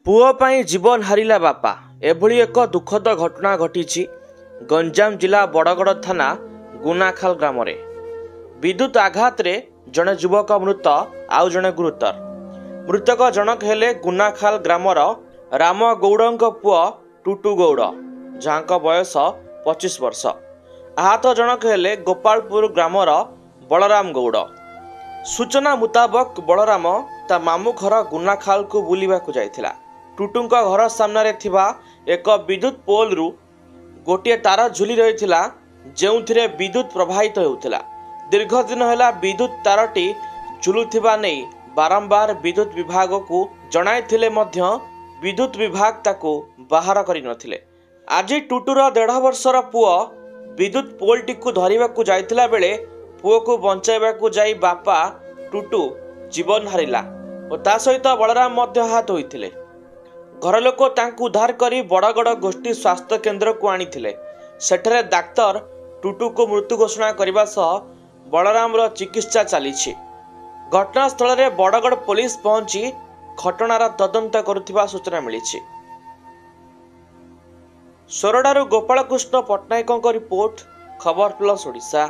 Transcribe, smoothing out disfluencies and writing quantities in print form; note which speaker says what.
Speaker 1: पुओ पाई जीवन हारिला बापा एभली एक दुखद घटना घटी गंजाम जिला बड़गड़ थाना गुनाखाल ग्राम रे विद्युत आघात रे जड़े युवक मृत आउ जड़े गुरुतर। मृतक जनक हेले गुनाखाल ग्रामर राम गौड़ पुओ टुटू गौड़ जहाँ बयस 25 वर्ष। आहत जनक हेले गोपालपुर ग्रामर बलराम गौड़। सूचना मुताबक बलराम ता मामू घर गुनाखाल को बुलिबाकु जाइथिला। टुटुंका घर सामने थिबा एक विद्युत पोल रु गोटे तार झुली रही जेउथिरे विद्युत प्रवाहित होउथिला। दीर्घ दिन हैला विद्युत तारटी झुलुथिबा नै बारंबार विद्युत विभाग को जणाइथिले मध्य विद्युत विभाग ताको बाहर करि नथिले। आज टुटुर 1.5 वर्षर पुओ विद्युत पोलटी को धरिबाकु जाइथिला बेले पुओ को बंचाइबाकु जाई बापा टुटू जीवन हारिला और ता सहित बलराम मध्य हाथ होइथिले। घर लोक तांकु उद्धार करी बड़गड़ गोष्ठी स्वास्थ्य केन्द्र को आनिथिले। सेठरे डाक्तर टुटू को मृत्यु घोषणा करने सह बलराम रो चिकित्सा चली। घटनास्थल रे बड़गड़ पुलिस पहुंची घटनार तदंत करुथिबा सूचना मिली। सोरडारू गोपालकृष्ण पट्टनायक रिपोर्ट, खबर प्लस ओडिशा।